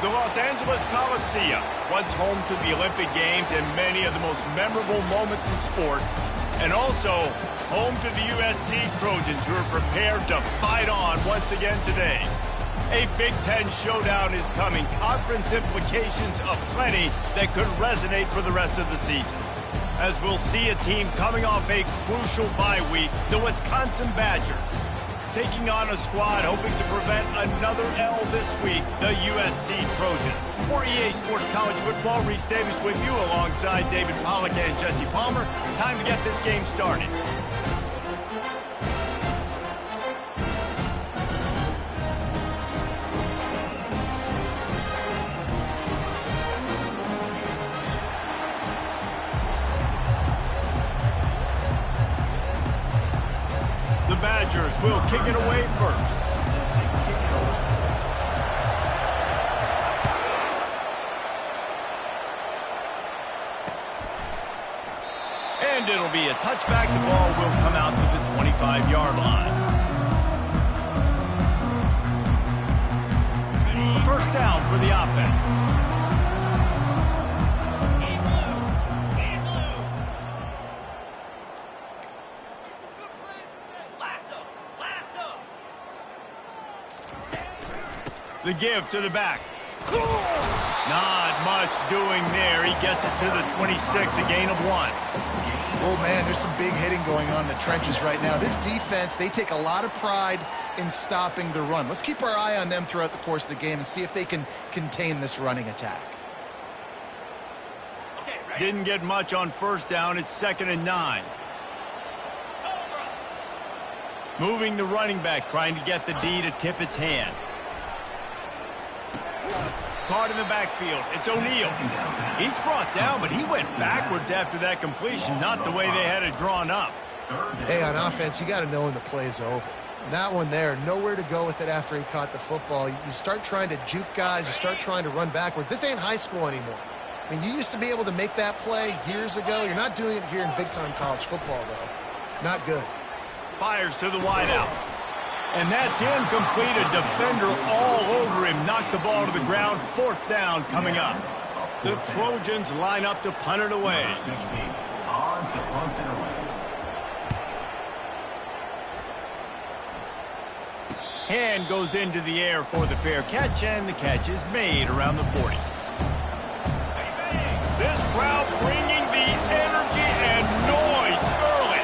The Los Angeles Coliseum, once home to the Olympic Games and many of the most memorable moments in sports, and also home to the USC Trojans, who are prepared to fight on once again today. A Big Ten showdown is coming, conference implications aplenty that could resonate for the rest of the season. As we'll see a team coming off a crucial bye week, the Wisconsin Badgers, taking on a squad hoping to prevent another L this week, the USC Trojans. For EA Sports College Football, Reese Davis with you alongside David Pollack and Jesse Palmer. Time to get this game started. Badgers will kick it away first. And it'll be a touchback. The ball will come out to the 25-yard line. A first down for the offense. The give to the back. Not much doing there. He gets it to the 26, a gain of 1. Oh, man, there's some big hitting going on in the trenches right now. This defense, they take a lot of pride in stopping the run. Let's keep our eye on them throughout the course of the game and see if they can contain this running attack. Didn't get much on first down. It's 2nd and 9. Moving the running back, trying to get the D to tip its hand. Caught in the backfield. It's O'Neal. He's brought down, but he went backwards after that completion, not the way they had it drawn up. Hey, on offense, you got to know when the play's over. That one there, nowhere to go with it after he caught the football. You start trying to juke guys. You start trying to run backward. This ain't high school anymore. I mean, you used to be able to make that play years ago. You're not doing it here in big-time college football, though. Not good. Fires to the wideout. And that's incomplete. A defender all over him. Knocked the ball to the ground. 4th down coming up. The Trojans line up to punt it away. Hand goes into the air for the fair catch, and the catch is made around the 40. This crowd bringing the energy and noise early.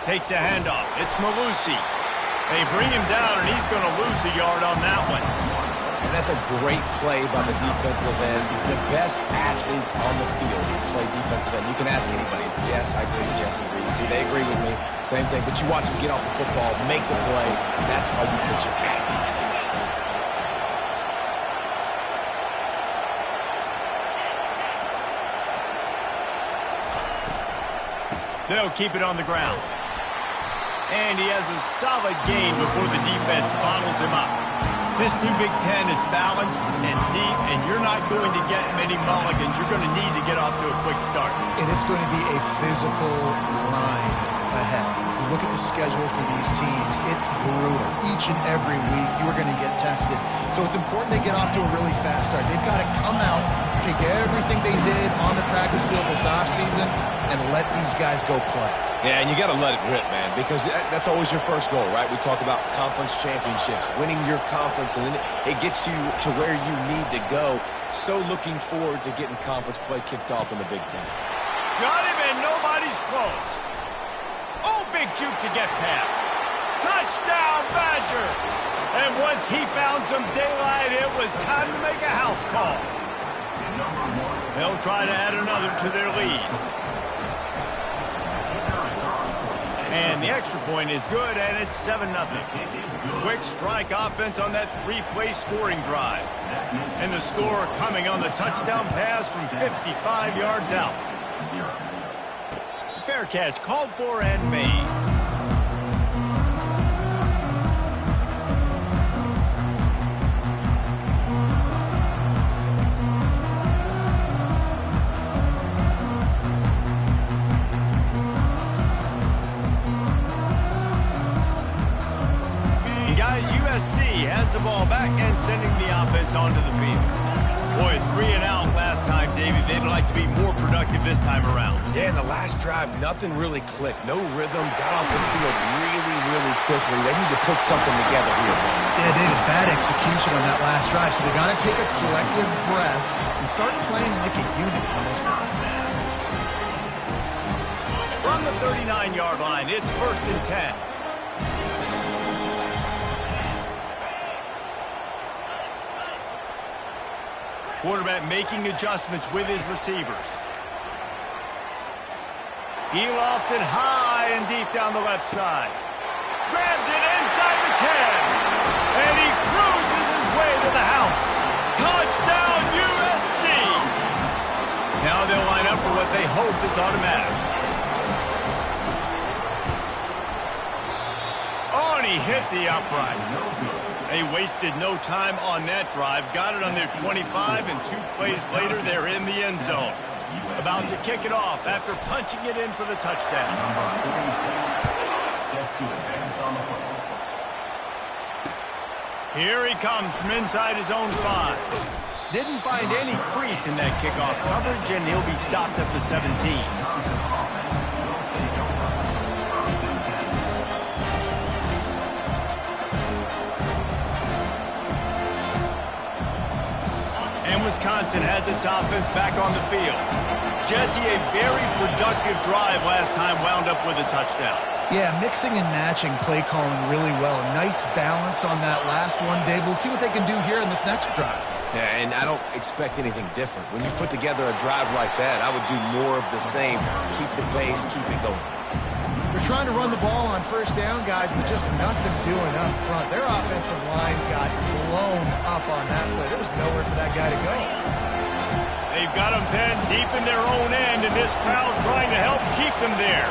Takes a handoff. It's Malusi. They bring him down, and he's going to lose a yard on that one. And that's a great play by the defensive end. The best athletes on the field play defensive end. You can ask anybody. Yes, I agree with Jesse Reese. See, they agree with me. Same thing. But you watch them get off the football, make the play. That's why you put your athletes there. They'll keep it on the ground. And he has a solid gain before the defense bottles him up. This new Big Ten is balanced and deep, and you're not going to get many mulligans. You're going to need to get off to a quick start. And it's going to be a physical grind ahead. You look at the schedule for these teams, it's brutal. Each and every week, you are going to get tested. So it's important they get off to a really fast start. They've got to come out, take everything they did on the practice field this offseason, and let these guys go play. Yeah, and you got to let it rip, man, because that's always your first goal, right? We talk about conference championships, winning your conference, and then it gets you to where you need to go. So looking forward to getting conference play kicked off in the Big Ten. Got him, and nobody's close. Oh, big juke to get past. Touchdown, Badger! And once he found some daylight, it was time to make a house call. They'll try to add another to their lead. And the extra point is good, and it's 7-0. Quick strike offense on that 3-play scoring drive. And the score coming on the touchdown pass from 55 yards out. Fair catch called for and made. the ball back and sending the offense onto the field. Boy, 3 and out last time, David. They'd like to be more productive this time around. Yeah, in the last drive, nothing really clicked. No rhythm, got off the field really quickly. They need to put something together here. Yeah, David, bad execution on that last drive, so they got to take a collective breath and start playing like a unit on this one. From the 39-yard line, it's 1st and 10. Quarterback making adjustments with his receivers. He lofts it high and deep down the left side. Grabs it inside the 10. And he cruises his way to the house. Touchdown, USC! Now they'll line up for what they hope is automatic. Oh, and he hit the upright. They wasted no time on that drive. Got it on their 25, and 2 plays later, they're in the end zone. About to kick it off after punching it in for the touchdown. Here he comes from inside his own 5. Didn't find any crease in that kickoff coverage, and he'll be stopped at the 17. Wisconsin has its offense back on the field. Jesse, a very productive drive last time, wound up with a touchdown. Yeah, mixing and matching play calling really well. Nice balance on that last one, Dave. We'll see what they can do here in this next drive. Yeah, and I don't expect anything different. When you put together a drive like that, I would do more of the same. Keep the pace, keep it going. They're trying to run the ball on 1st down, guys, but just nothing doing up front. Their offensive line got blown up on that play. There was nowhere for that guy to go. They've got them penned deep in their own end, and this crowd trying to help keep them there.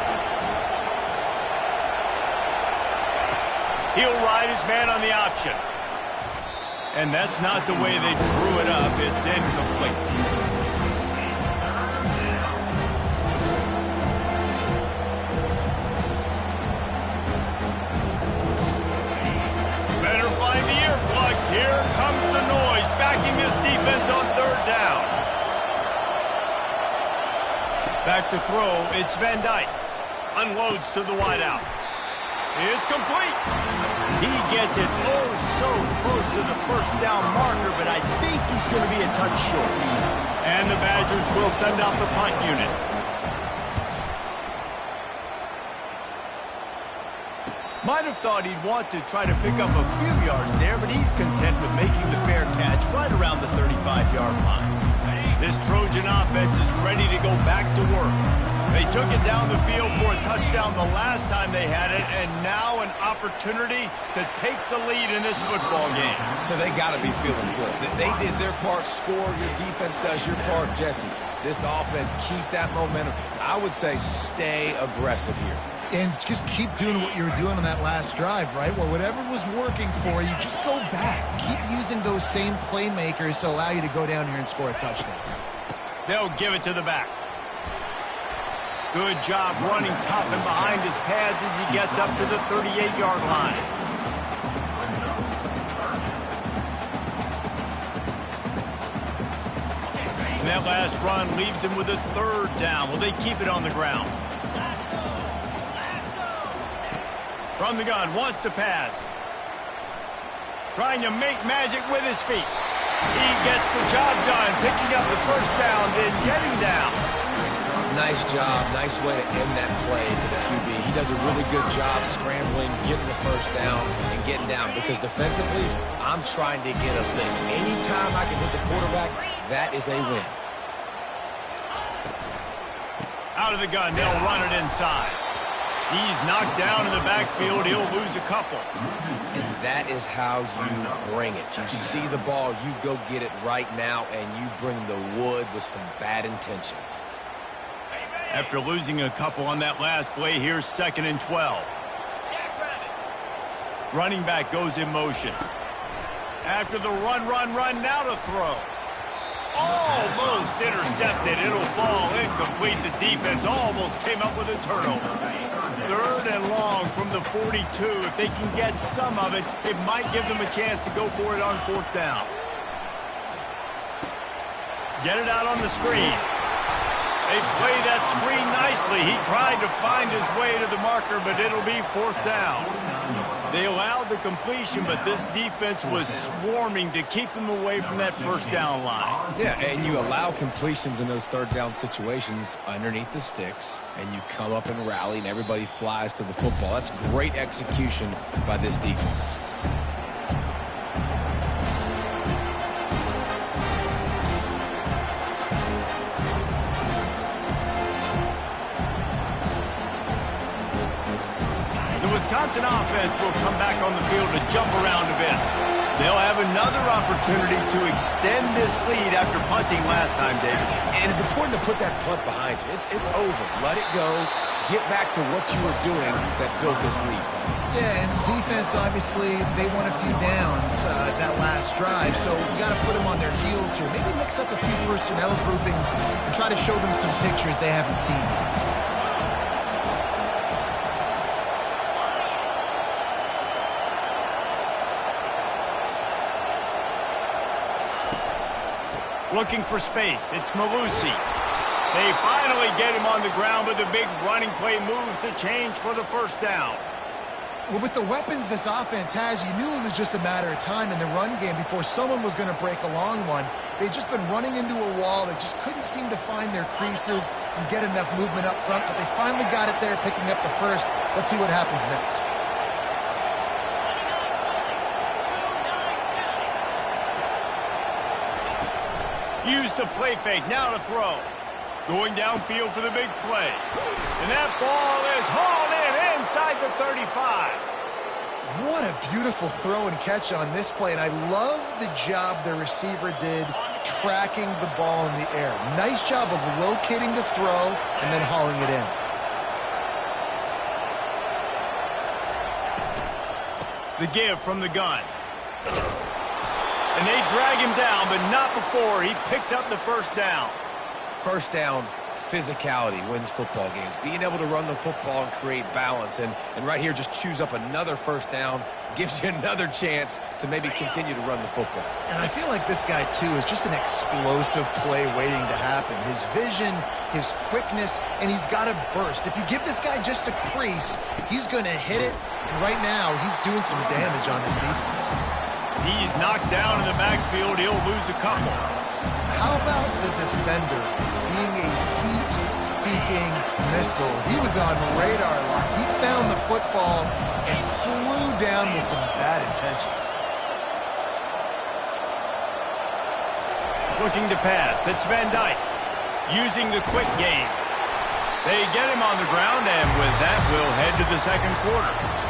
He'll ride his man on the option. And that's not the way they drew it up. It's incomplete. Here comes the noise, backing this defense on 3rd down. Back to throw, it's Van Dyke. Unloads to the wideout. It's complete. He gets it so close to the 1st down marker, but I think he's going to be a touch short. And the Badgers will send out the punt unit. Might have thought he'd want to try to pick up a few yards there, but he's content with making the fair catch right around the 35-yard line. This Trojan offense is ready to go back to work. They took it down the field for a touchdown the last time they had it, and now an opportunity to take the lead in this football game. So they got to be feeling good. They did their part, score, your defense does your part, Jesse. This offense, keep that momentum. I would say stay aggressive here. And just keep doing what you were doing on that last drive, right? Well, whatever was working for you, just go back. Keep using those same playmakers to allow you to go down here and score a touchdown. They'll give it to the back. Good job running tough and behind his pads as he gets up to the 38-yard line. And that last run leaves him with a 3rd down. Will they keep it on the ground? From the gun, wants to pass. Trying to make magic with his feet. He gets the job done, picking up the 1st down, then getting down. Nice job. Nice way to end that play for the QB. He does a really good job scrambling, getting the 1st down, and getting down. Because defensively, I'm trying to get a lick. Anytime I can hit the quarterback, that is a win. Out of the gun, they'll run it inside. He's knocked down in the backfield. He'll lose a couple. And that is how you bring it. You see the ball, you go get it right now, and you bring the wood with some bad intentions. After losing a couple on that last play, here's 2nd and 12. Running back goes in motion. After the run, now to throw. almost intercepted. It'll fall incomplete. The defense almost came up with a turnover. 3rd and long from the 42. If they can get some of it, it might give them a chance to go for it on 4th down. Get it out on the screen. They play that screen nicely. He tried to find his way to the marker, but it'll be 4th down. They allowed the completion, but this defense was swarming to keep them away from that 1st down line. Yeah, and you allow completions in those 3rd down situations underneath the sticks, and you come up and rally, and everybody flies to the football. That's great execution by this defense. Wisconsin offense will come back on the field to jump around a bit. They'll have another opportunity to extend this lead after punting last time, David. And it's important to put that punt behind you. It's over. Let it go. Get back to what you were doing that built this lead. Yeah, and defense, obviously, they won a few downs that last drive, so you got to put them on their heels here. Maybe mix up a few personnel groupings and try to show them some pictures they haven't seen yet. Looking for space. It's Malusi. They finally get him on the ground, but the big running play moves the change for the 1st down. Well, with the weapons this offense has, you knew it was just a matter of time in the run game before someone was going to break a long one. They'd just been running into a wall. They just couldn't seem to find their creases and get enough movement up front, but they finally got it there, picking up the 1st. Let's see what happens next. Use the play fake, now to throw. Going downfield for the big play. And that ball is hauled in inside the 35. What a beautiful throw and catch on this play, and I love the job the receiver did tracking the ball in the air. Nice job of locating the throw and then hauling it in. The give from the gun. And they drag him down, but not before he picks up the 1st down. 1st down, physicality wins football games. Being able to run the football and create balance. And right here, just choose up another 1st down, gives you another chance to maybe continue to run the football. And I feel like this guy, too, is just an explosive play waiting to happen. His vision, his quickness, and he's got a burst. If you give this guy just a crease, he's going to hit it. And right now, he's doing some damage on this defense. He's knocked down in the backfield. He'll lose a couple. How about the defender being a heat-seeking missile? He was on radar lock. He found the football and flew down with some bad intentions. Looking to pass. It's Van Dyke using the quick game. They get him on the ground, and with that, we'll head to the 2nd quarter.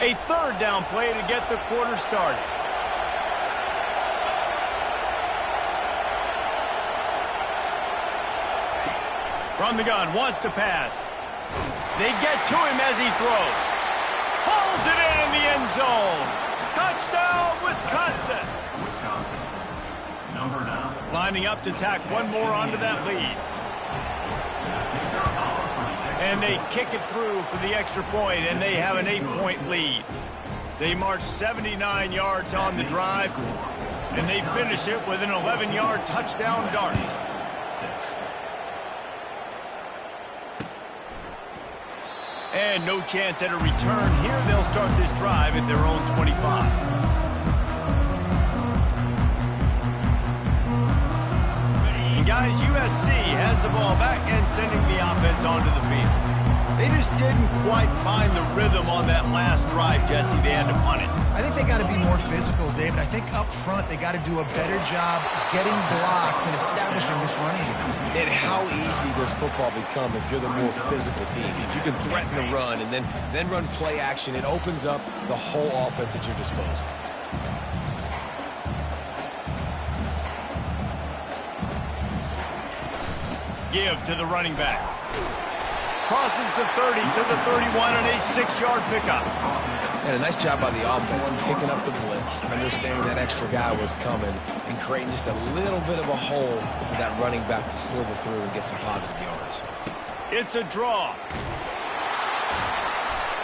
A 3rd down play to get the quarter started. From the gun, wants to pass. They get to him as he throws. Pulls it in the end zone. Touchdown, Wisconsin. Number 9. Lining up to tack one more onto that lead. And they kick it through for the extra point, and they have an 8-point lead. They march 79 yards on the drive, and they finish it with an 11-yard touchdown dart. And no chance at a return here. They'll start this drive at their own 25. And guys, USC has the ball back and sending the offense onto the field. They just didn't quite find the rhythm on that last drive, Jesse. They had to punt it. I think they got to be more physical, David. I think up front they got to do a better job getting blocks and establishing this running game. And how easy does football become if you're the more physical team? If you can threaten the run and then run play action, it opens up the whole offense at your disposal. Give to the running back. Crosses the 30 to the 31 and a 6-yard pickup. And a nice job by the offense picking up the blitz, understanding that extra guy was coming, and creating just a little bit of a hole for that running back to slither through and get some positive yards. It's a draw.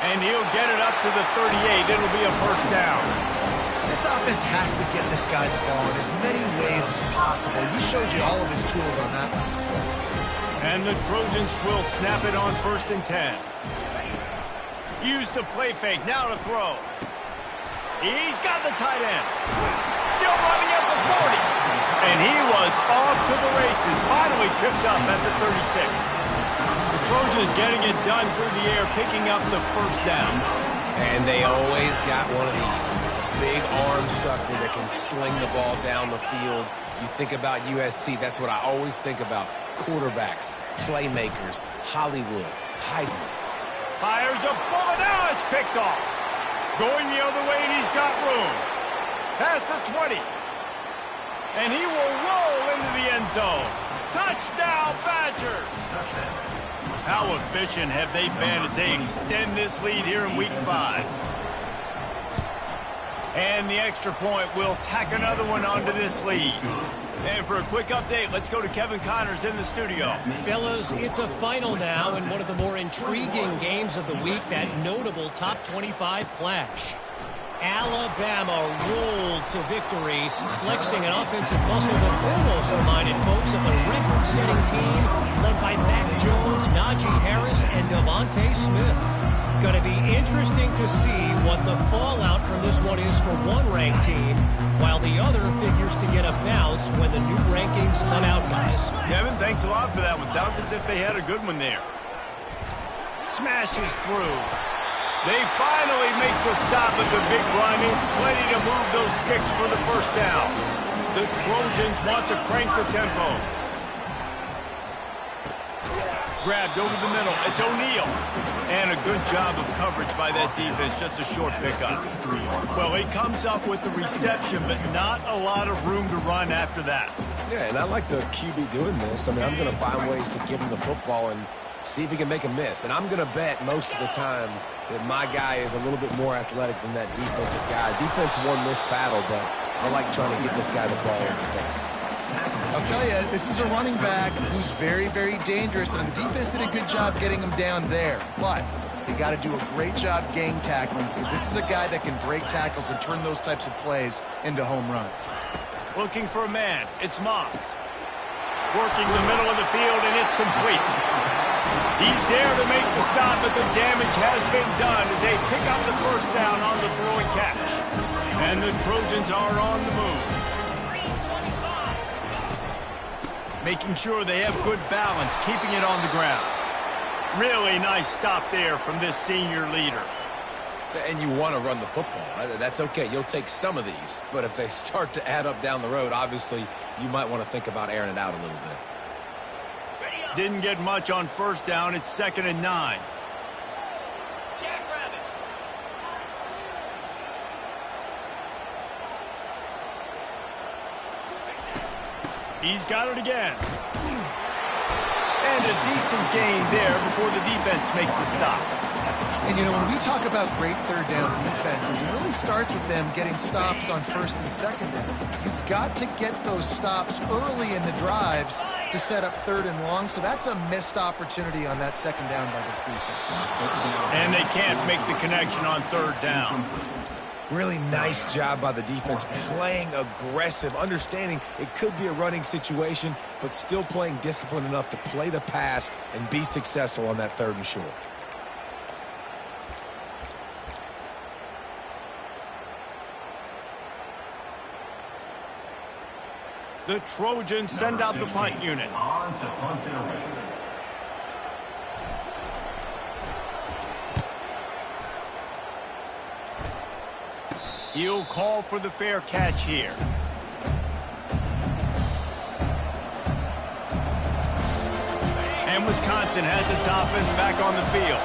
And he'll get it up to the 38. It'll be a first down. This offense has to get this guy the ball in as many ways as possible. He showed you all of his tools on that last play. And the Trojans will snap it on 1st and 10. Use the play fake, now to throw. He's got the tight end. Still running at the 40. And he was off to the races, finally tripped up at the 36. The Trojans getting it done through the air, picking up the first down. And they always got one of these. Big arm sucker that can sling the ball down the field. You think about USC, that's what I always think about. Quarterbacks, playmakers, Hollywood, Heisman's. Fires a bullet, now it's picked off. Going the other way, and he's got room. Past the 20. And he will roll into the end zone. Touchdown, Badgers! How efficient have they been as they extend this lead here in Week 5? And the extra point will tack another one onto this lead. And for a quick update, let's go to Kevin Connors in the studio. Fellas, it's a final now in one of the more intriguing games of the week, that notable top 25 clash. Alabama rolled to victory, flexing an offensive muscle that almost reminded folks of the record-setting team led by Mac Jones, Najee Harris, and Devontae Smith. Going to be interesting to see what the fallout from this one is for one ranked team, while the other figures to get a bounce when the new rankings come out, guys. Kevin, thanks a lot for that one. Sounds as if they had a good one there. Smashes through. They finally make the stop, but the big run is plenty to move those sticks for the first down. The Trojans want to crank the tempo. Grabbed over the middle. It's O'Neal. And a good job of coverage by that defense. Just a short pickup. Well, he comes up with the reception, but not a lot of room to run after that. Yeah, and I like the QB doing this. I mean, I'm going to find ways to give him the football and see if he can make a miss. And I'm going to bet most of the time that my guy is a little bit more athletic than that defensive guy. Defense won this battle, but I like trying to get this guy the ball in space. I'll tell you, this is a running back who's very, very dangerous, and the defense did a good job getting him down there. But they got to do a great job gang tackling, because this is a guy that can break tackles and turn those types of plays into home runs. Looking for a man. It's Moss. Working the middle of the field, and it's complete. He's there to make the stop, but the damage has been done as they pick up the first down on the throw and catch. And the Trojans are on the move. Making sure they have good balance, keeping it on the ground. Really nice stop there from this senior leader. And you want to run the football. That's okay. You'll take some of these. But if they start to add up down the road, obviously you might want to think about airing it out a little bit. Didn't get much on first down. It's 2nd and 9. He's got it again. And a decent gain there before the defense makes the stop. And, you know, when we talk about great third down defenses, it really starts with them getting stops on 1st and 2nd down. You've got to get those stops early in the drives to set up 3rd and long, so that's a missed opportunity on that 2nd down by this defense. And they can't make the connection on 3rd down. Really nice job by the defense, playing aggressive, understanding it could be a running situation, but still playing disciplined enough to play the pass and be successful on that 3rd and short. The Trojans send out the punt unit. He'll call for the fair catch here. And Wisconsin has its offense back on the field.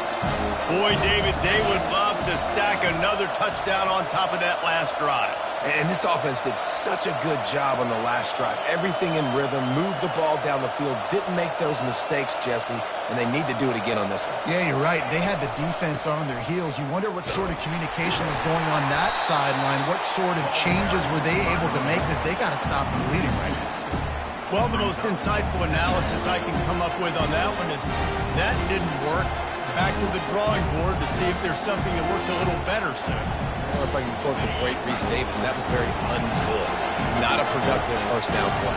Boy, David, they would love to stack another touchdown on top of that last drive. And this offense did such a good job on the last drive. Everything in rhythm, moved the ball down the field, didn't make those mistakes, Jesse, and they need to do it again on this one. Yeah, you're right. They had the defense on their heels. You wonder what sort of communication was going on that sideline. What sort of changes were they able to make, because they got to stop the bleeding right now. Well, the most insightful analysis I can come up with on that one is that didn't work. Back to the drawing board to see if there's something that works a little better soon. Or if I can quote the great Reese Davis, that was very ungood. Not a productive first down play.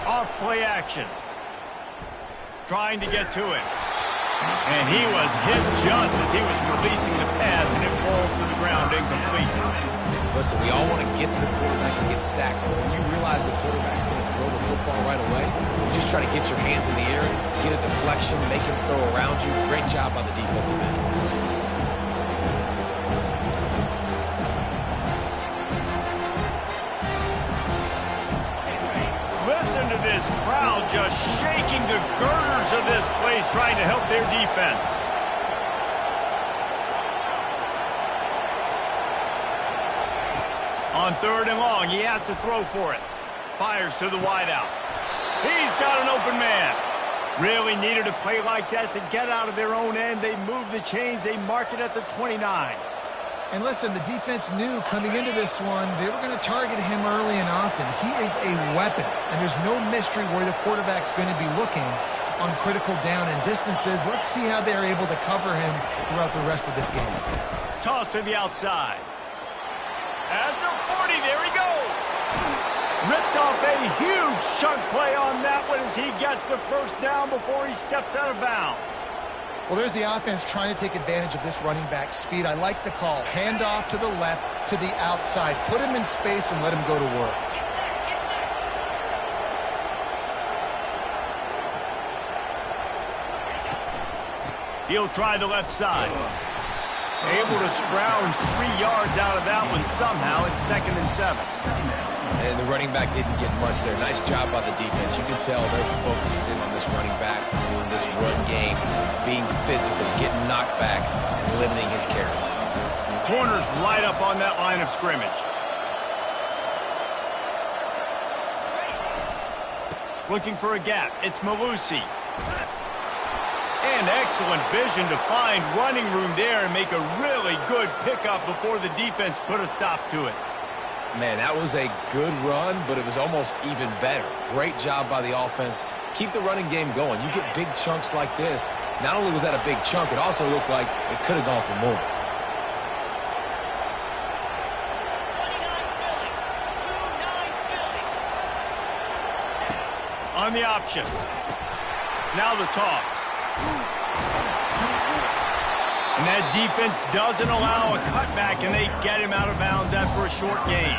Off play action. Trying to get to it. And he was hit just as he was releasing the pass, and it falls to the ground incomplete. Listen, we all want to get to the quarterback and get sacks, but when you realize the quarterback's going to throw the football right away, you just try to get your hands in the air, get a deflection, make him throw around you. Great job by the defensive end. Listen to this crowd just shaking the girders of this place, trying to help their defense. On 3rd and long, he has to throw for it. Fires to the wideout. He's got an open man. Really needed a play like that to get out of their own end. They move the chains. They mark it at the 29. And listen, the defense knew coming into this one, they were going to target him early and often. He is a weapon, and there's no mystery where the quarterback's going to be looking on critical down and distances. Let's see how they're able to cover him throughout the rest of this game. Toss to the outside. At the 40, there he goes. Ripped off a huge chunk play on that one as he gets the first down before he steps out of bounds. Well, there's the offense trying to take advantage of this running back speed. I like the call. Hand off to the left, to the outside. Put him in space and let him go to work. He'll try the left side. Able to scrounge 3 yards out of that one somehow. It's 2nd and 7. And the running back didn't get much there. Nice job by the defense. You can tell they're focused in on this running back, on this run game, being physical, getting knockbacks, and limiting his carries. Corners light up on that line of scrimmage. Looking for a gap. It's Malusi. And excellent vision to find running room there and make a really good pickup before the defense put a stop to it. Man, that was a good run, but it was almost even better. Great job by the offense. Keep the running game going. You get big chunks like this. Not only was that a big chunk, it also looked like it could have gone for more. On the option. Now the toss. And that defense doesn't allow a cutback, and they get him out of bounds after a short gain.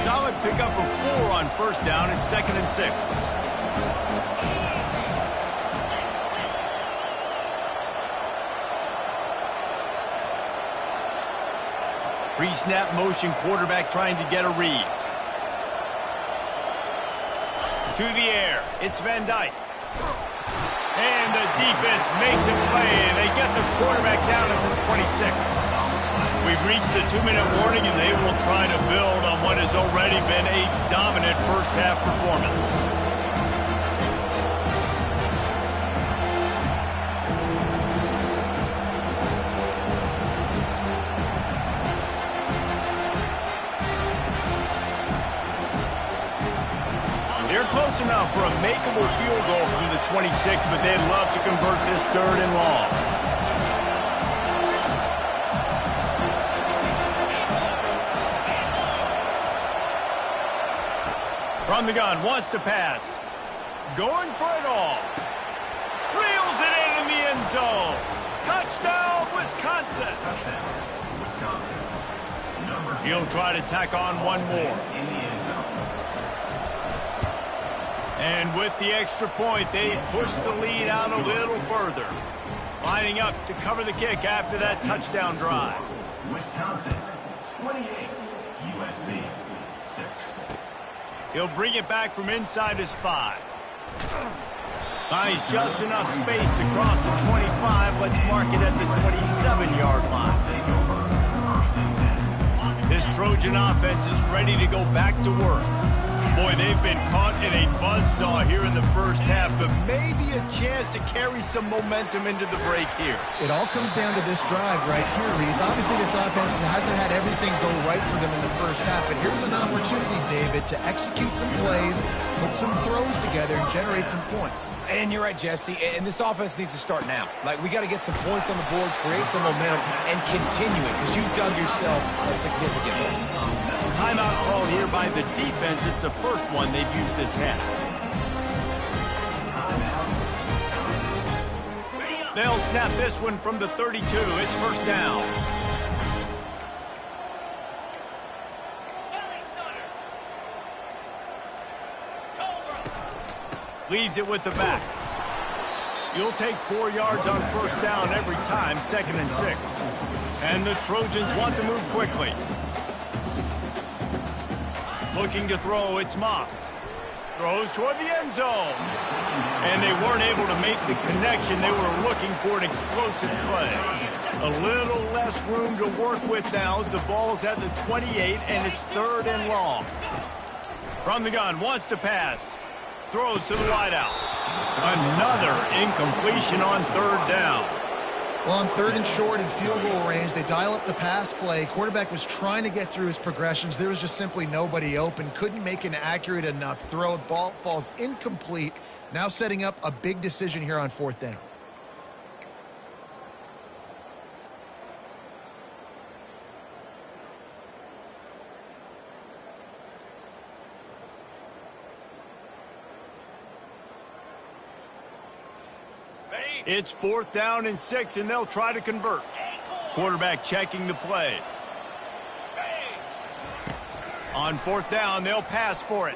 Solid pickup of 4 on first down. It's 2nd and 6. Pre-snap motion, quarterback trying to get a read. To the air, it's Van Dyke. And the defense makes a play, and they get the quarterback down at the 26. We've reached the 2-minute warning, and they will try to build on what has already been a dominant first-half performance. They're close enough for a makeable field goal from the 26, but they'd love to convert this 3rd and long. From the gun, wants to pass. Going for it all. Reels it in the end zone. Touchdown, Wisconsin. He'll try to tack on one more. And with the extra point, they push the lead out a little further. Lining up to cover the kick after that touchdown drive. Wisconsin, 28. USC, 6. He'll bring it back from inside his 5. Finds just enough space to cross the 25. Let's mark it at the 27-yard line. This Trojan offense is ready to go back to work. Boy, they've been caught in a buzzsaw here in the first half, but maybe a chance to carry some momentum into the break here. It all comes down to this drive right here, Reese. Obviously, this offense hasn't had everything go right for them in the first half, but here's an opportunity, David, to execute some plays, put some throws together, and generate some points. And you're right, Jesse, and this offense needs to start now. Like, we got to get some points on the board, create some momentum, and continue it, because you've dug yourself a significant hole. Timeout called here by the defense. It's the first one they've used this half. They'll snap this one from the 32. It's first down. Leaves it with the back. You'll take 4 yards on first down every time, 2nd and 6. And the Trojans want to move quickly. Looking to throw, it's Moss. Throws toward the end zone. And they weren't able to make the connection. They were looking for an explosive play. A little less room to work with now. The ball's at the 28, and it's 3rd and long. From the gun, wants to pass. Throws to the wideout. Another incompletion on 3rd down. Well, on 3rd and short in field goal range, they dial up the pass play. Quarterback was trying to get through his progressions. There was just simply nobody open. Couldn't make an accurate enough throw. Ball falls incomplete. Now setting up a big decision here on 4th down. It's 4th down and 6, and they'll try to convert. Quarterback checking the play. On 4th down, they'll pass for it.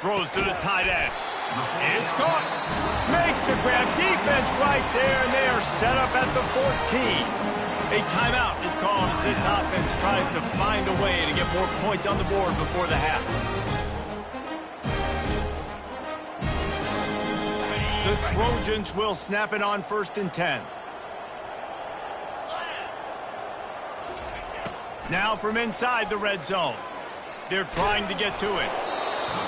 Throws to the tight end. It's caught. Makes the grab. Defense right there, and they are set up at the 14. A timeout is called as this offense tries to find a way to get more points on the board before the half. The Trojans will snap it on 1st and 10. Now from inside the red zone. They're trying to get to it.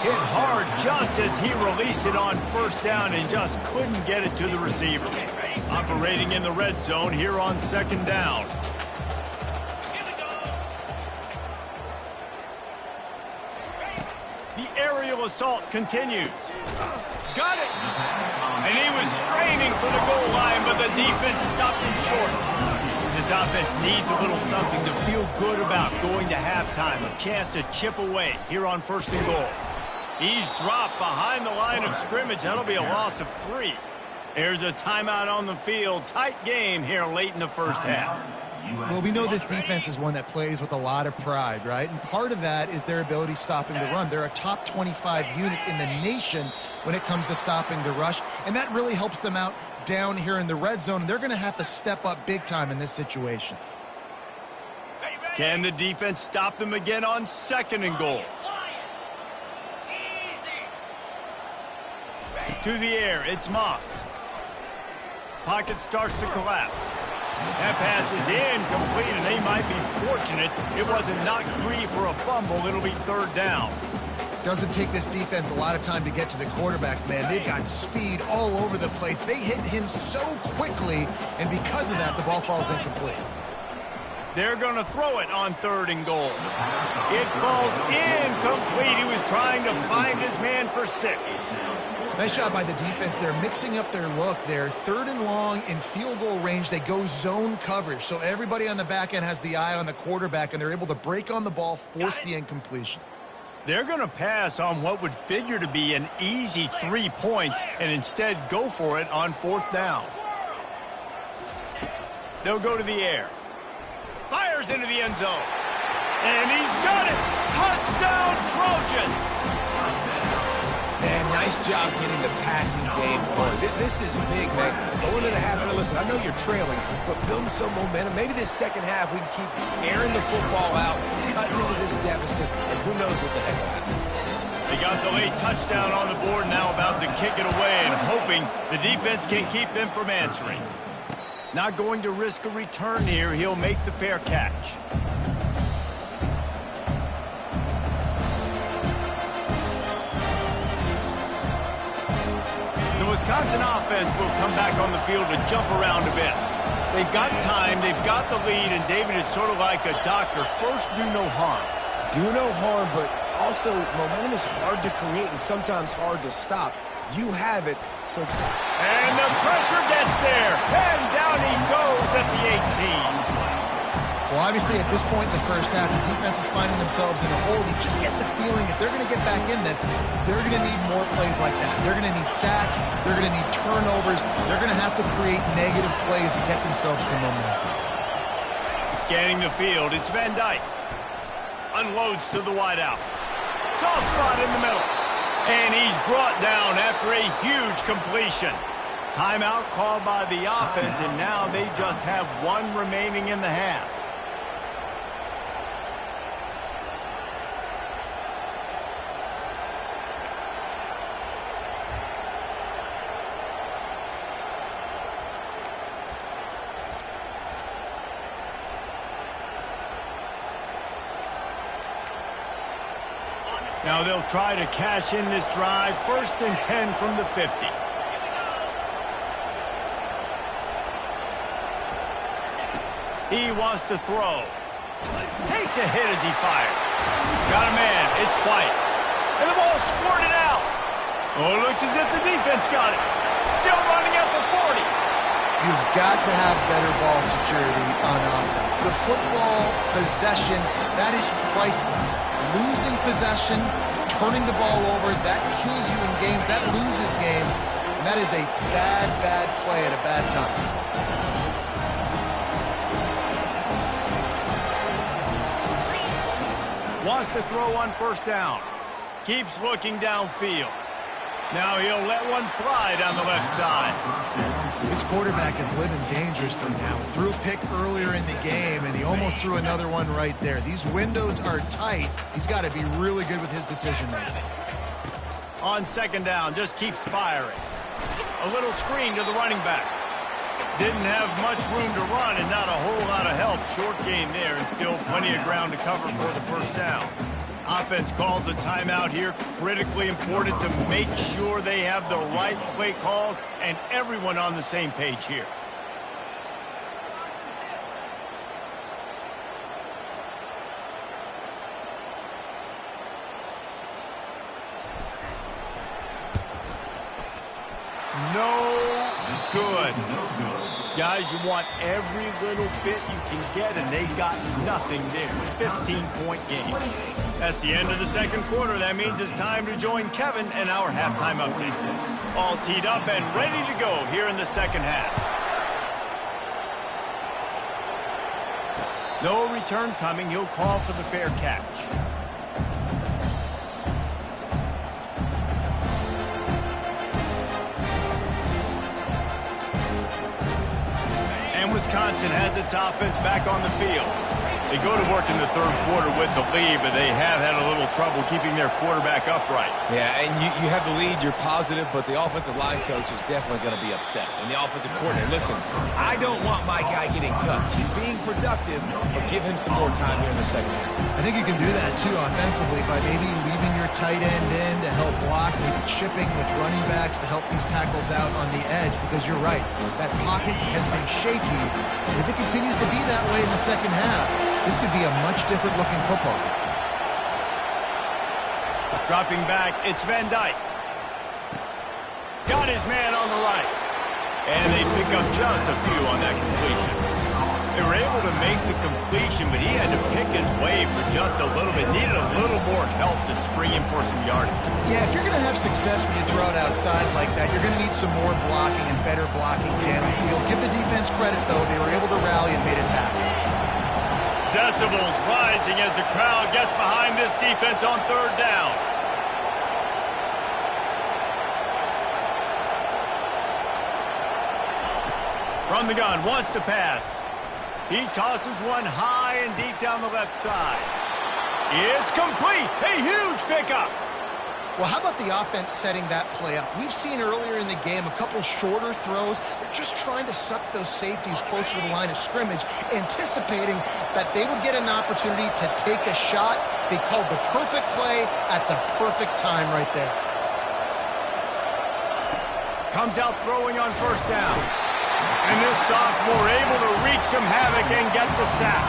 Hit hard just as he released it on 1st down and just couldn't get it to the receiver. Operating in the red zone here on 2nd down. The aerial assault continues. Got it! And he was straining for the goal line, but the defense stopped him short. This offense needs a little something to feel good about going to halftime. A chance to chip away here on 1st and goal. He's dropped behind the line of scrimmage. That'll be a loss of 3. There's a timeout on the field. Tight game here late in the first half. Well, we know this defense is one that plays with a lot of pride, right? And part of that is their ability stopping the run. They're a top 25 unit in the nation when it comes to stopping the rush, and that really helps them out down here in the red zone. They're going to have to step up big time in this situation. Can the defense stop them again on 2nd and goal? To the air, it's Moss. Pocket starts to collapse. That pass is incomplete, and they might be fortunate it wasn't knocked free for a fumble. It'll be 3rd down. Doesn't take this defense a lot of time to get to the quarterback, man. They've got speed all over the place. They hit him so quickly, and because of that, the ball falls incomplete. They're going to throw it on 3rd and goal. It falls incomplete. He was trying to find his man for 6. Nice job by the defense. They're mixing up their look. They're 3rd and long in field goal range. They go zone coverage. So everybody on the back end has the eye on the quarterback, and they're able to break on the ball, force the incompletion. They're going to pass on what would figure to be an easy 3 points and instead go for it on 4th down. They'll go to the air. Fires into the end zone. And he's got it! Touchdown, Trojans! Man, nice job getting the passing game going. This is big, man. Going into the half, and listen, I know you're trailing, but building some momentum. Maybe this second half we can keep airing the football out, cutting into this deficit, and who knows what the heck will happen. They got the late touchdown on the board, now about to kick it away and hoping the defense can keep them from answering. Not going to risk a return here. He'll make the fair catch. The Wisconsin offense will come back on the field to jump around a bit. They've got time, they've got the lead, and David is sort of like a doctor. First, do no harm. Do no harm, but also momentum is hard to create and sometimes hard to stop. You have it, so... And the pressure gets there, and down he goes at the 18. Well, obviously, at this point in the first half, the defense is finding themselves in a hole. You just get the feeling if they're going to get back in this, they're going to need more plays like that. They're going to need sacks. They're going to need turnovers. They're going to have to create negative plays to get themselves some momentum. Scanning the field, it's Van Dyke. Unloads to the wideout. Soft spot in the middle. And he's brought down after a huge completion. Timeout called by the offense, and now they just have one remaining in the half. Now they'll try to cash in this drive. 1st and 10 from the 50. He wants to throw. Takes a hit as he fires. Got a man. It's White. And the ball squirted out. Oh, it looks as if the defense got it. Still running at the 40. You've got to have better ball security on offense. The football possession, that is priceless. Losing possession, turning the ball over, that kills you in games, that loses games, and that is a bad, bad play at a bad time. Wants to throw on 1st down. Keeps looking downfield. Now he'll let one fly down the left side. This quarterback is living dangerously now. Threw a pick earlier in the game, and he almost threw another one right there. These windows are tight. He's got to be really good with his decision-making. On 2nd down, just keeps firing. A little screen to the running back. Didn't have much room to run and not a whole lot of help. Short gain there and still plenty of ground to cover for the 1st down. Offense calls a timeout here. Critically important to make sure they have the right play called and everyone on the same page here. No good. Guys, you want every little bit you can get, and they got nothing there. 15-point game. That's the end of the 2nd quarter. That means it's time to join Kevin and our halftime update. All teed up and ready to go here in the 2nd half. No return coming. He'll call for the fair catch. And Wisconsin has its offense back on the field. They go to work in the 3rd quarter with the lead, but they have had a little trouble keeping their quarterback upright. Yeah, and you have the lead, you're positive, but the offensive line coach is definitely going to be upset. And the offensive coordinator, listen, I don't want my guy getting touched. He's being productive, but give him some more time here in the 2nd half. I think you can do that, too, offensively, by maybe leaving your tight end in to help block, maybe chipping with running backs to help these tackles out on the edge, because you're right, that pocket has been shaky. And if it continues to be that way in the 2nd half, this could be a much different looking football game. Dropping back, it's Van Dyke. Got his man on the right. And they pick up just a few on that completion. They were able to make the completion, but he had to pick his way for just a little bit. Needed a little more help to spring him for some yardage. Yeah, if you're going to have success when you throw it outside like that, you're going to need some more blocking and better blocking downfield. Give the defense credit, though. They were able to rally and made a tackle. Decibels rising as as the crowd gets behind this defense on third down. From the gun, wants to pass. He tosses one high and deep down the left side. It's complete. A huge pickup. Well, how about the offense setting that play up? We've seen earlier in the game a couple shorter throws. They're just trying to suck those safeties closer to the line of scrimmage, anticipating that they would get an opportunity to take a shot. They called the perfect play at the perfect time right there. Comes out throwing on first down. And this sophomore able to wreak some havoc and get the sack.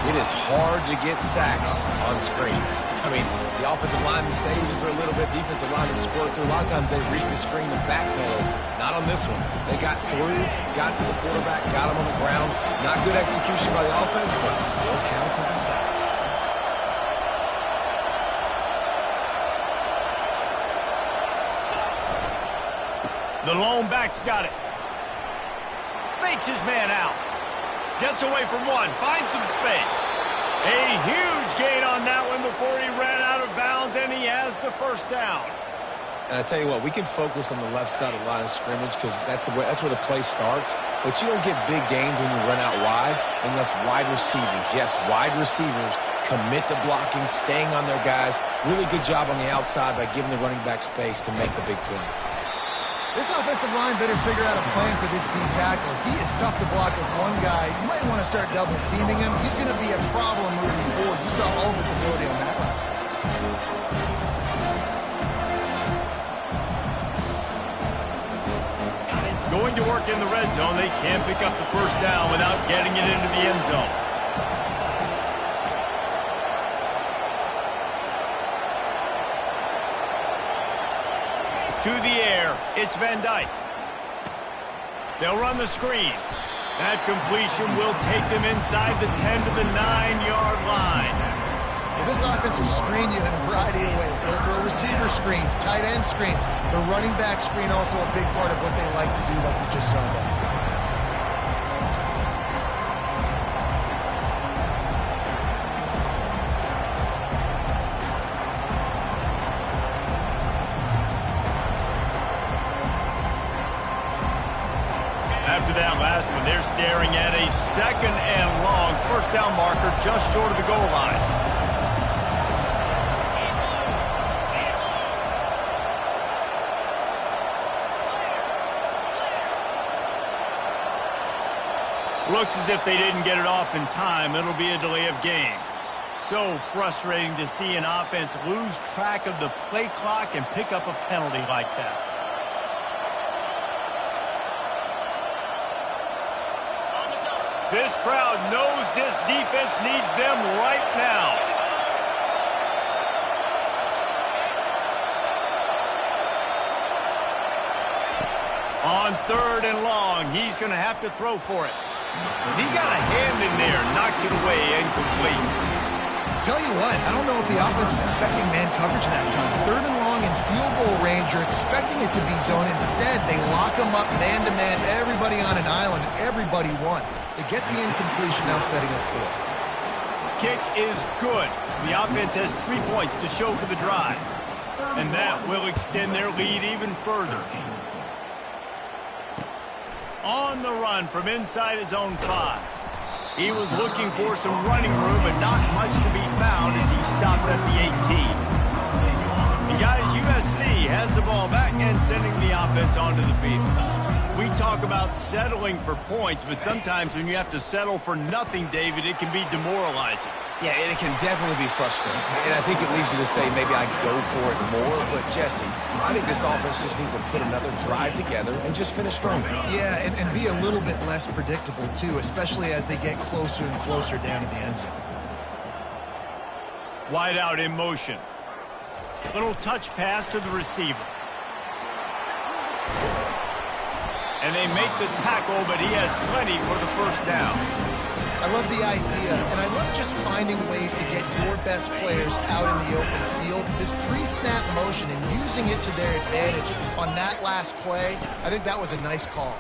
It is hard to get sacks on screens. I mean, the offensive lineman stays for a little bit, defensive lineman squirt through. A lot of times they read the screen and backpedal. Not on this one. They got through, got to the quarterback, got him on the ground. Not good execution by the offense, but still counts as a sack. The lone back's got it. Fakes his man out. Gets away from one. Finds some space. A huge gain on that one before he ran out of bounds, and he has the first down. And I tell you what, we can focus on the left side of the line of scrimmage because that's where the play starts. But you don't get big gains when you run out wide unless wide receivers, yes, wide receivers, commit to blocking, staying on their guys. Really good job on the outside by giving the running back space to make the big play. This offensive line better figure out a plan for this D tackle. He is tough to block with one guy. You might want to start double teaming him. He's going to be a problem moving forward. You saw all of his ability on that last play. Going to work in the red zone. They can't pick up the first down without getting it into the end zone. To the air, it's Van Dyke. They'll run the screen. That completion will take them inside the 10 to the 9-yard line. Well, this offense will screen you in a variety of ways. They'll throw receiver screens, tight end screens. The running back screen also a big part of what they like to do, like you just saw there. After that last one, they're staring at a second and long first down marker just short of the goal line. Looks as if they didn't get it off in time. It'll be a delay of game. So frustrating to see an offense lose track of the play clock and pick up a penalty like that. This crowd knows this defense needs them right now. On third and long, he's going to have to throw for it. He got a hand in there, knocks it away, incomplete. Tell you what, I don't know if the offense was expecting man coverage that time. Third and long in field goal range, you're expecting it to be zone. Instead, they lock them up man-to-man, everybody on an island, and everybody won. They get the incompletion, now setting up fourth. Kick is good. The offense has 3 points to show for the drive. And that will extend their lead even further. On the run from inside his own 5. He was looking for some running room, but not much to be found as he stopped at the 18. And guys, USC has the ball back and sending the offense onto the field. We talk about settling for points, but sometimes when you have to settle for nothing, David, it can be demoralizing. Yeah, and it can definitely be frustrating. And I think it leads you to say maybe I go for it more. But, Jesse, I think this offense just needs to put another drive together and just finish stronger. Yeah, and be a little bit less predictable, too, especially as they get closer and closer down to the end zone. Wide out in motion. Little touch pass to the receiver. And they make the tackle, but he has plenty for the first down. I love the idea, and I love just finding ways to get your best players out in the open field. This pre-snap motion and using it to their advantage on that last play, I think that was a nice call.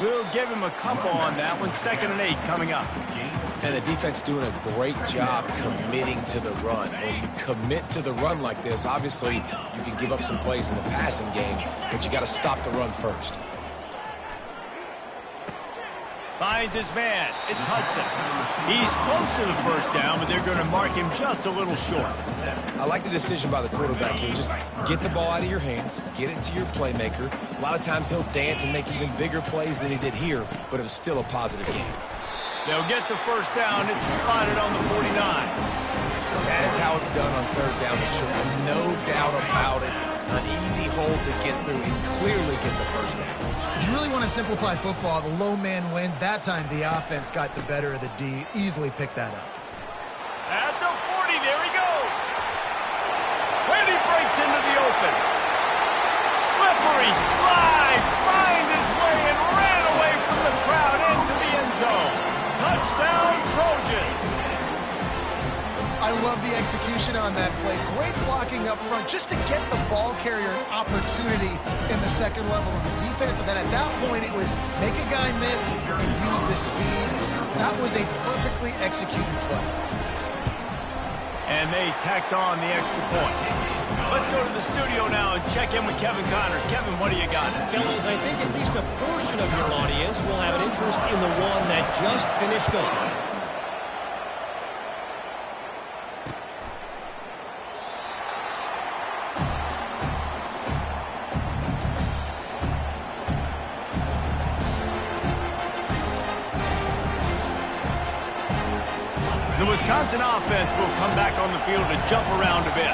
We'll give him a couple on that one. 2nd and 8 coming up. And the defense doing a great job committing to the run. When you commit to the run like this, obviously you can give up some plays in the passing game, but you got to stop the run first. Finds his man. It's Hudson. He's close to the first down, but they're going to mark him just a little short. I like the decision by the quarterback here. Just get the ball out of your hands, get it to your playmaker. A lot of times he'll dance and make even bigger plays than he did here, but it was still a positive game. They'll get the first down. It's spotted on the 49. That is how it's done on third down. No doubt about it. An easy hole to get through and clearly get the first down. If you really want to simplify football, the low man wins. That time the offense got the better of the D. Easily picked that up. At the 40, there he goes. When he breaks into the open. Slippery slide. Find his way and ran away from the crowd into the end zone. Touchdown, Trojans. I love the execution on that play. Great blocking up front just to get the ball carrier an opportunity in the second level of the defense. And then at that point, it was make a guy miss and use the speed. That was a perfectly executed play. And they tacked on the extra point. Let's go to the studio now and check in with Kevin Connors. Kevin, what do you got? Fellas, I think at least a portion of your audience will have an interest in the one that just finished up. The Wisconsin offense will come back on the field to jump around a bit.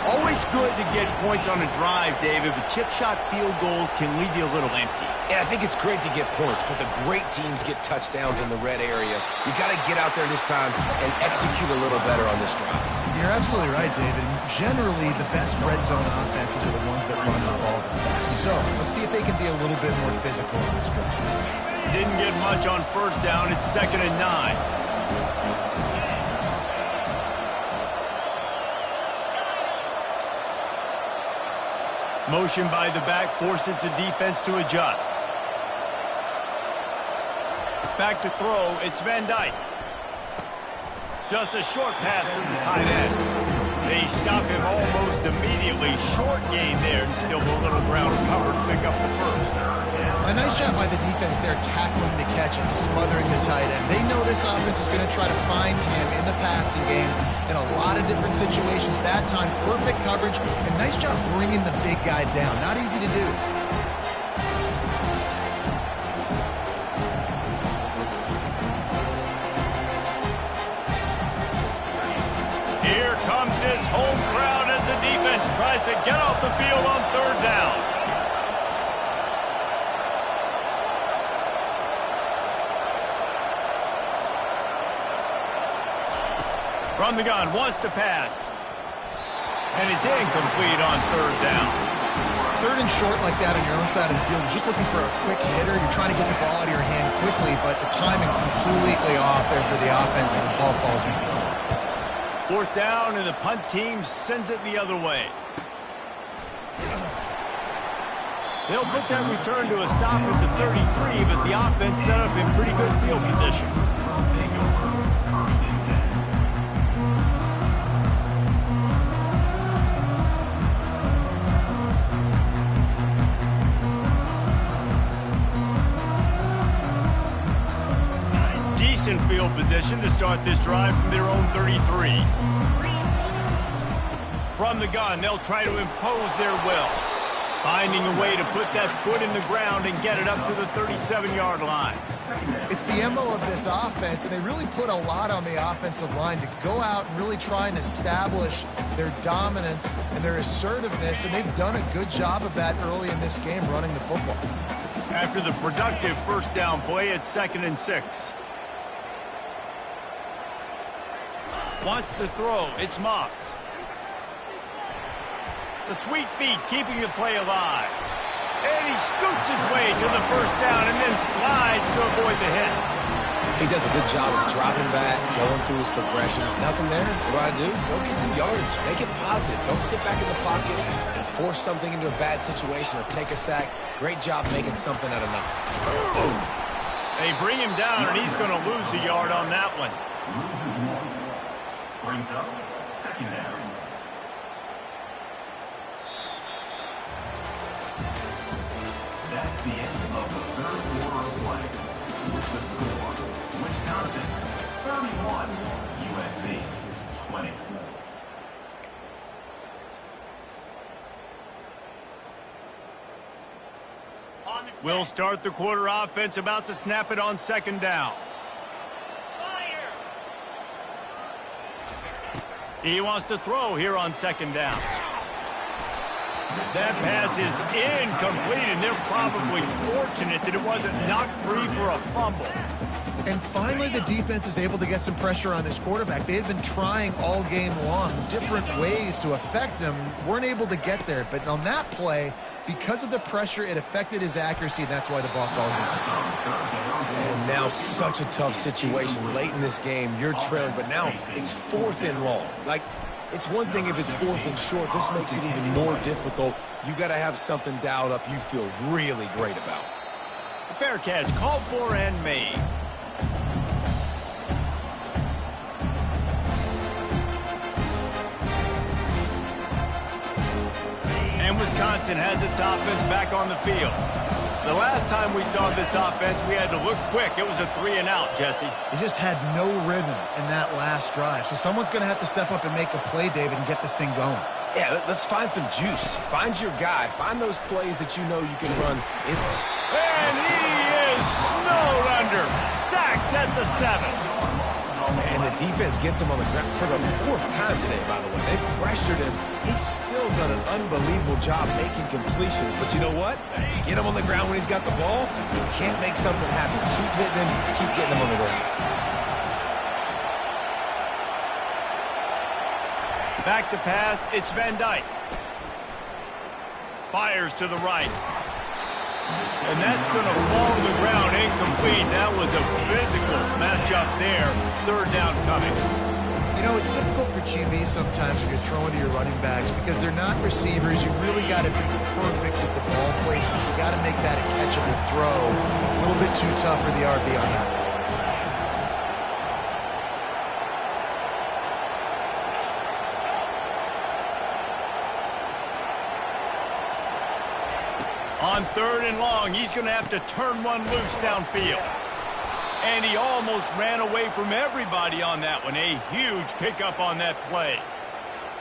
Always good to get points on a drive, David, but chip shot field goals can leave you a little empty. And I think it's great to get points, but the great teams get touchdowns in the red area. You got to get out there this time and execute a little better on this drive. You're absolutely right, David. Generally, the best red zone offenses are the ones that run the ball the best. So let's see if they can be a little bit more physical on this drive. Didn't get much on first down. It's 2nd and 9. Motion by the back forces the defense to adjust. Back to throw, it's Van Dyke. Just a short pass to the tight end. They stop him almost immediately. Short gain there, and still a little ground covered to pick up the first. A nice job by the defense there tackling the catch and smothering the tight end. They know this offense is going to try to find him in the passing game in a lot of different situations. That time, perfect coverage, and nice job bringing the big guy down. Not easy to do. Here comes his home crowd as the defense tries to get off the field on third down. From the gun, wants to pass. And it's incomplete on third down. Third and short like that on your own side of the field, you're just looking for a quick hitter. You're trying to get the ball out of your hand quickly, but the timing completely off there for the offense, and the ball falls incomplete. Fourth down, and the punt team sends it the other way. They'll put that return to a stop at the 33, but the offense set up in pretty good field position. Decent field position to start this drive from their own 33. From the gun, they'll try to impose their will. Finding a way to put that foot in the ground and get it up to the 37-yard line. It's the MO of this offense, and they really put a lot on the offensive line to go out and really try and establish their dominance and their assertiveness, and they've done a good job of that early in this game running the football. After the productive first down play, it's 2nd and 6. Wants to throw, it's Moss. The sweet feet keeping the play alive. And he scoots his way to the first down and then slides to avoid the hit. He does a good job of dropping back, going through his progressions. Nothing there. What do? Go get some yardage. Make it positive. Don't sit back in the pocket and force something into a bad situation or take a sack. Great job making something out of nothing. Boom. They bring him down, and he's going to lose a yard on that one. Loses 1. Brings up 2nd down. That's the end of the 3rd quarter of play. With the score, Wisconsin 31, USC 20. We'll start the quarter offense, about to snap it on 2nd down. He wants to throw here on 2nd down. That pass is incomplete, and they're probably fortunate that it wasn't knocked free for a fumble. And finally, the defense is able to get some pressure on this quarterback. They had been trying all game long different ways to affect him, weren't able to get there. But on that play, because of the pressure, it affected his accuracy, and that's why the ball falls in. And now such a tough situation. Late in this game, you're trailing, but now it's 4th and long. Like, it's one thing if it's 4th and short. This makes it even more difficult. You got to have something dialed up you feel really great about. The fair catch called for and made. And Wisconsin has its offense back on the field. The last time we saw this offense, we had to look quick. It was a 3-and-out, Jesse. They just had no rhythm in that last drive. So someone's going to have to step up and make a play, David, and get this thing going. Yeah, let's find some juice. Find your guy. Find those plays that you know you can run. And he is snowed under. Sacked at the 7. And the defense gets him on the ground for the 4th time today, by the way. They pressured him. He's still done an unbelievable job making completions. But you know what? Get him on the ground when he's got the ball. You can't make something happen. Keep hitting him. Keep getting him on the ground. Back to pass. It's Van Dyke. Fires to the right. And that's going to fall to the ground incomplete. That was a physical matchup there. 3rd down coming. You know, it's difficult for QBs sometimes when you're throwing to your running backs because they're not receivers. You really got to be perfect with the ball placement. You got to make that a catchable throw. A little bit too tough for the RB on that. On 3rd and long, he's going to have to turn one loose downfield. And he almost ran away from everybody on that one. A huge pickup on that play.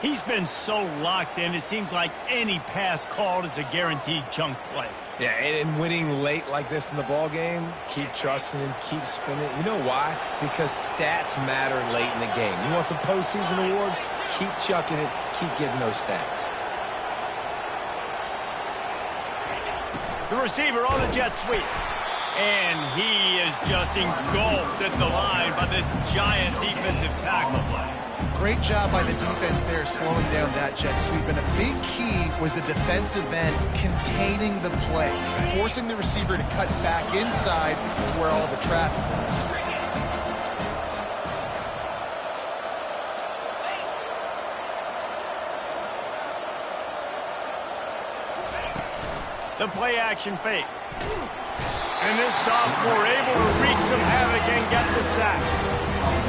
He's been so locked in, it seems like any pass called is a guaranteed chunk play. Yeah, and winning late like this in the ball game, keep trusting him, keep spinning. You know why? Because stats matter late in the game. You want some postseason awards? Keep chucking it, keep getting those stats. The receiver on a jet sweep. And he is just engulfed at the line by this giant defensive tackle. Great job by the defense there slowing down that jet sweep. And a big key was the defensive end containing the play, forcing the receiver to cut back inside to where all the traffic was. The play action fake. And this sophomore able to wreak some havoc and get the sack.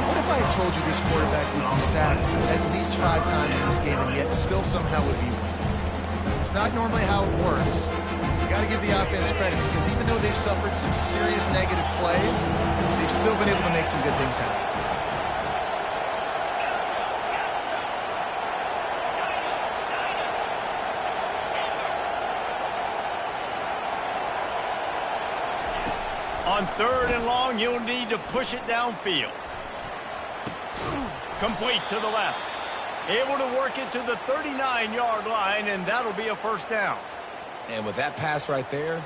What if I had told you this quarterback would be sacked at least 5 times in this game and yet still somehow would be winning? It's not normally how it works. You got to give the offense credit because even though they've suffered some serious negative plays, they've still been able to make some good things happen. On 3rd and long, you'll need to push it downfield. Complete to the left. Able to work it to the 39-yard line, and that'll be a 1st down. And with that pass right there,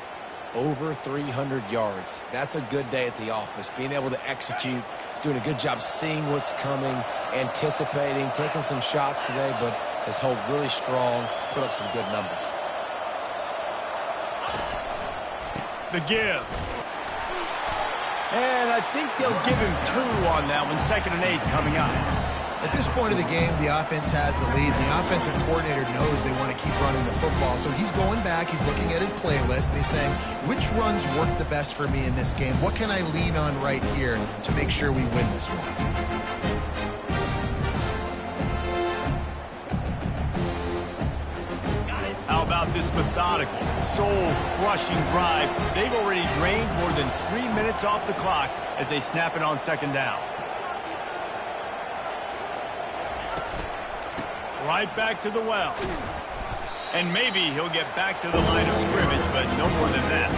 over 300 yards. That's a good day at the office. Being able to execute, doing a good job seeing what's coming, anticipating, taking some shots today, but has held really strong, put up some good numbers. The give. And I think they'll give him 2 on that one. 2nd and 8 coming up. At this point of the game, the offense has the lead. The offensive coordinator knows they want to keep running the football. So he's going back, he's looking at his playlist, and he's saying, which runs work the best for me in this game? What can I lean on right here to make sure we win this one? How about this methodical, soul-crushing drive? They've already drained more than 3 minutes off the clock as they snap it on second down. Right back to the well. And maybe he'll get back to the line of scrimmage, but no more than that.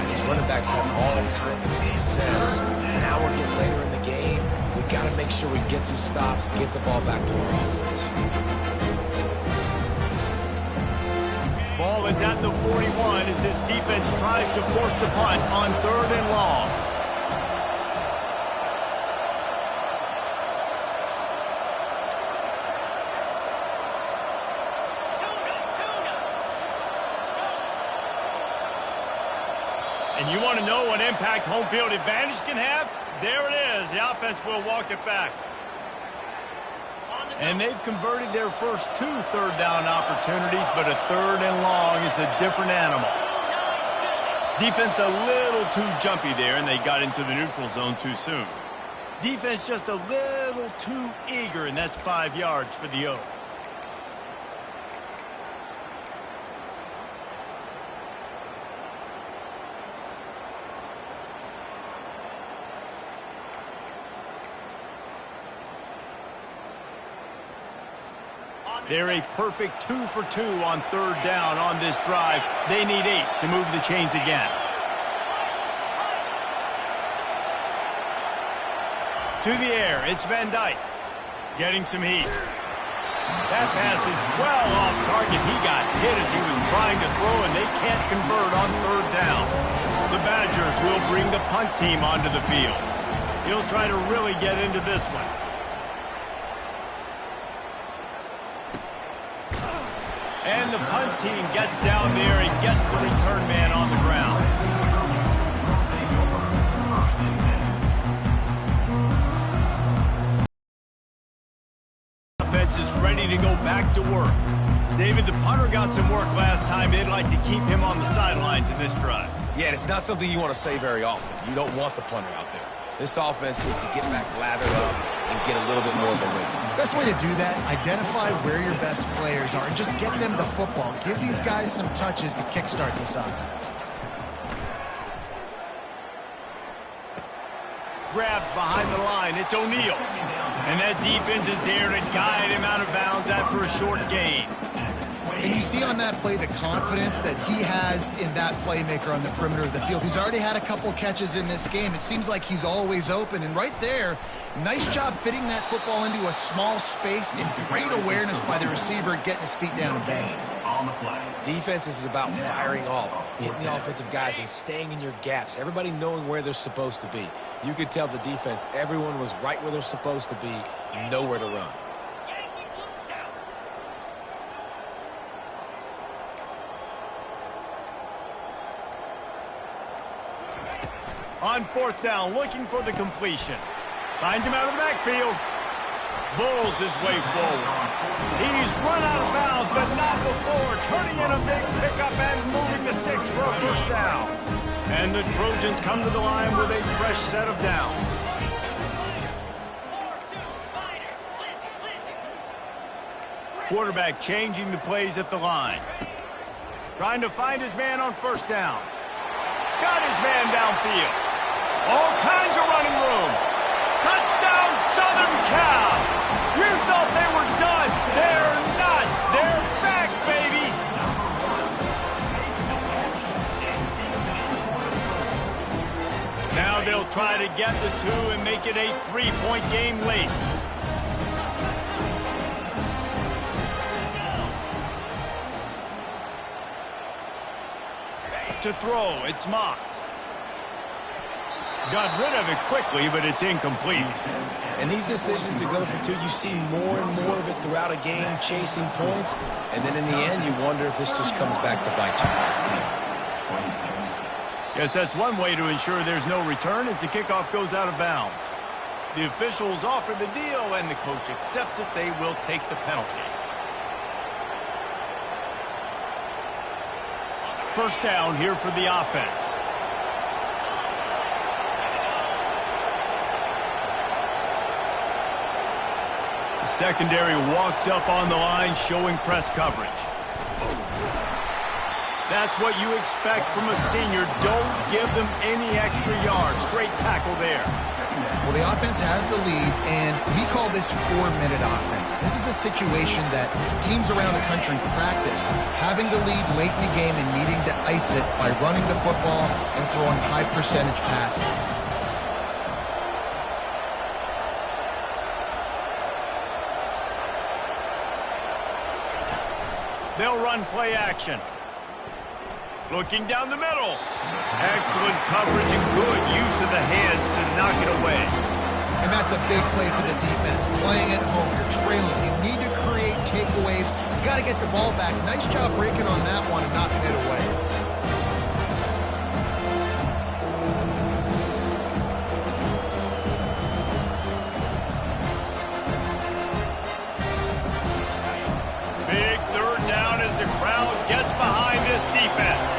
These running backs have all kinds of success. Now we're getting later in the game. We got to make sure we get some stops, get the ball back to our offense. Ball is at the 41 as this defense tries to force the punt on 3rd and long. And you want to know what impact home field advantage can have? There it is. The offense will walk it back. And they've converted their first 2 third-down opportunities, but a 3rd and long is a different animal. Defense a little too jumpy there, and they got into the neutral zone too soon. Defense just a little too eager, and that's 5 yards for the O. They're a perfect 2 for 2 on 3rd down on this drive. They need 8 to move the chains again. To the air, it's Van Dyke. Getting some heat. That pass is well off target. He got hit as he was trying to throw, and they can't convert on 3rd down. The Badgers will bring the punt team onto the field. He'll try to really get into this one. And the punt team gets down there and gets the return man on the ground. Offense is ready to go back to work. David, the punter got some work last time. They'd like to keep him on the sidelines in this drive. Yeah, it's not something you want to say very often. You don't want the punter out there. This offense needs to get back lathered up and get a little bit more of a rhythm. Best way to do that, identify where your best players are and just get them the football. Give these guys some touches to kickstart this offense. Grabbed behind the line, it's O'Neal. And that defense is there to guide him out of bounds after a short gain. And you see on that play the confidence that he has in that playmaker on the perimeter of the field. He's already had a couple catches in this game. It seems like he's always open. And right there, nice job fitting that football into a small space and great awareness by the receiver getting his feet down and bounds. On the play. Defense is about firing off, hitting the offensive guys and staying in your gaps. Everybody knowing where they're supposed to be. You could tell the defense, everyone was right where they're supposed to be, nowhere to run. On 4th down, looking for the completion. Finds him out of the backfield. Bulls his way forward. He's run out of bounds, but not before. Turning in a big pickup and moving the sticks for a 1st down. And the Trojans come to the line with a fresh set of downs. Quarterback changing the plays at the line. Trying to find his man on 1st down. Got his man downfield. All kinds of running room. Touchdown, Southern Cal. You thought they were done. They're not. They're back, baby. Now they'll try to get the 2 and make it a 3-point game late. To throw, it's Moss. Got rid of it quickly, but it's incomplete. And these decisions to go for 2, you see more and more of it throughout a game, chasing points. And then in the end, you wonder if this just comes back to bite you. Yes, that's one way to ensure there's no return as the kickoff goes out of bounds. The officials offer the deal, and the coach accepts it. They will take the penalty. First down here for the offense. The secondary walks up on the line, showing press coverage. That's what you expect from a senior. Don't give them any extra yards. Great tackle there. Well, the offense has the lead, and we call this 4-minute offense. This is a situation that teams around the country practice, having the lead late in the game and needing to ice it by running the football and throwing high-percentage passes. They'll run play action. Looking down the middle. Excellent coverage and good use of the hands to knock it away. And that's a big play for the defense. Playing at home, you're trailing. You need to create takeaways. You got to get the ball back. Nice job breaking on that one and knocking it away. Big third down as the crowd gets behind this defense.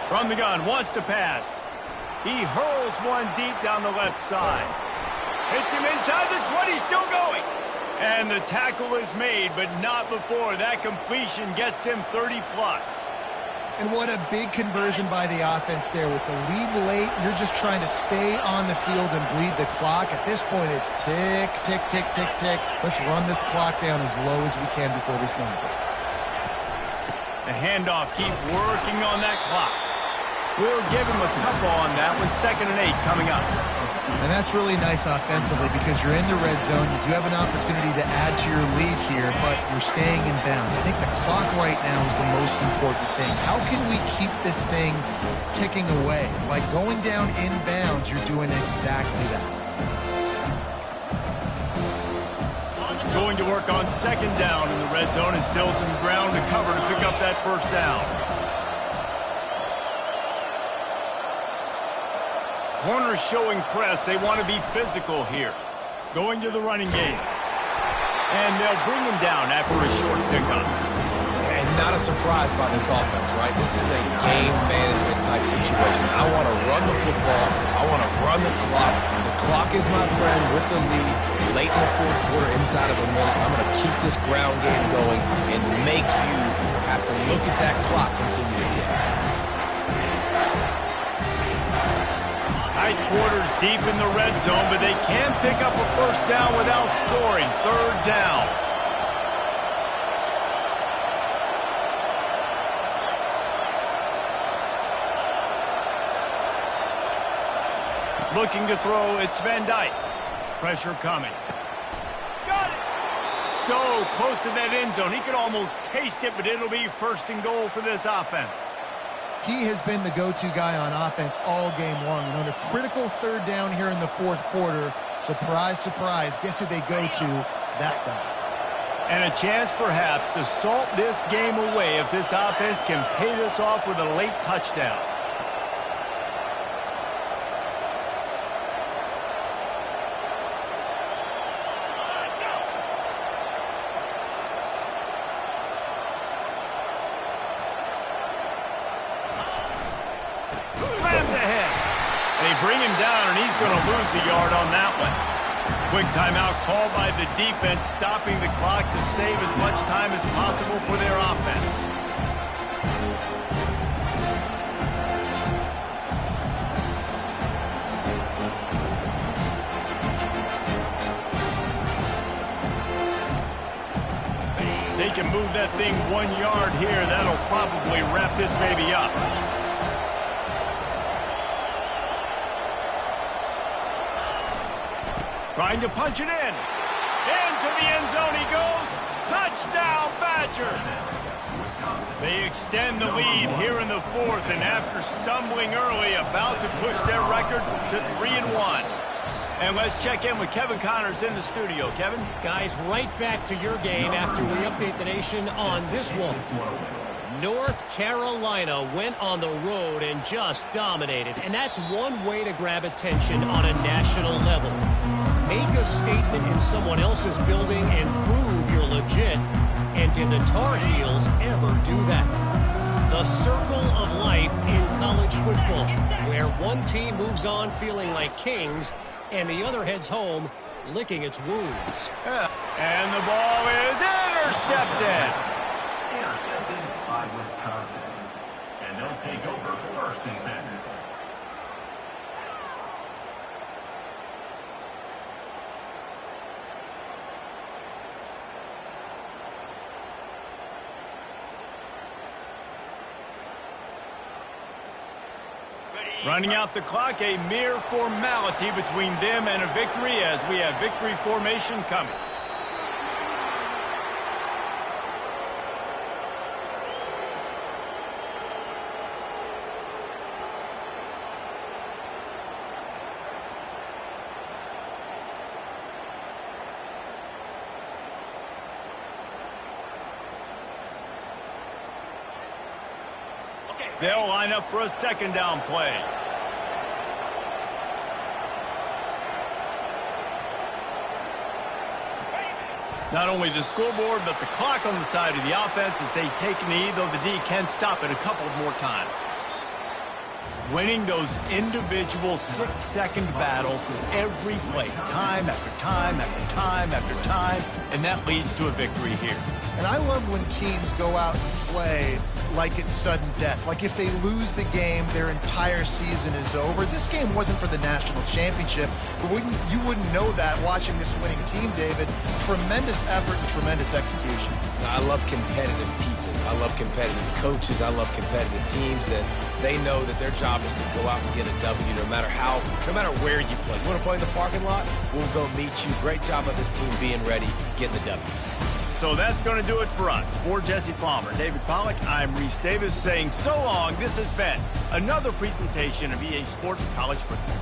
From the gun, wants to pass. He hurls one deep down the left side. Hits him inside the 20, still going. And the tackle is made, but not before. That completion gets them 30-plus. And what a big conversion by the offense there. With the lead late, you're just trying to stay on the field and bleed the clock. At this point, it's tick, tick, tick, tick, tick. Let's run this clock down as low as we can before we snap it. The handoff, keep working on that clock. We'll give him a couple on that one. 2nd and 8 coming up. And that's really nice offensively because you're in the red zone. You do have an opportunity to add to your lead here, but you're staying in bounds. I think the clock right now is the most important thing. How can we keep this thing ticking away? By going down in bounds, you're doing exactly that. Going to work on 2nd down in the red zone, and still some ground to cover to pick up that first down. Corners showing press. They want to be physical here. Going to the running game. And they'll bring him down after a short pickup. And not a surprise by this offense, right? This is a game management type situation. I want to run the football. I want to run the clock. The clock is my friend with the lead. Late in the 4th quarter, inside of a minute, I'm going to keep this ground game going and make you have to look at that clock continue to tick. Tight quarters deep in the red zone, but they can pick up a first down without scoring. 3rd down. Looking to throw, it's Van Dyke. Pressure coming. Got it! So close to that end zone. He could almost taste it, but it'll be 1st and goal for this offense. He has been the go-to guy on offense all game long. And on a critical 3rd down here in the 4th quarter, surprise, surprise, guess who they go to? That guy. And a chance perhaps to salt this game away if this offense can pay this off with a late touchdown. Slams ahead. They bring him down, and he's going to lose a yard on that one. Quick timeout called by the defense, stopping the clock to save as much time as possible for their offense. They can move that thing 1 yard here. That'll probably wrap this baby up. Trying to punch it in. Into the end zone he goes. Touchdown, Badgers. They extend the lead here in the 4th, and after stumbling early, about to push their record to 3-1. And let's check in with Kevin Connors in the studio. Kevin? Guys, right back to your game after we update the nation on this one. North Carolina went on the road and just dominated. And that's one way to grab attention on a national level. Make a statement in someone else's building and prove you're legit. And did the Tar Heels ever do that? The circle of life in college football, where one team moves on feeling like kings and the other heads home licking its wounds. And the ball is intercepted. Intercepted by Wisconsin. And they'll take over first and 10. Running out the clock, a mere formality between them and a victory as we have victory formation coming. They'll line up for a second down play. Not only the scoreboard, but the clock on the side of the offense as they take a knee, though the D can stop it a couple more times. Winning those individual 6-second battles every play, time after time after time after time, and that leads to a victory here. And I love when teams go out and play like it's sudden death. Like if they lose the game, their entire season is over. This game wasn't for the national championship, but you wouldn't know that watching this winning team, David. Tremendous effort and tremendous execution. I love competitive people. I love competitive coaches. I love competitive teams that they know that their job is to go out and get a W no matter where you play. You want to play in the parking lot? We'll go meet you. Great job of this team being ready, getting the W. So that's going to do it for us. For Jesse Palmer, David Pollack, I'm Reese Davis saying so long. This has been another presentation of EA Sports College Football.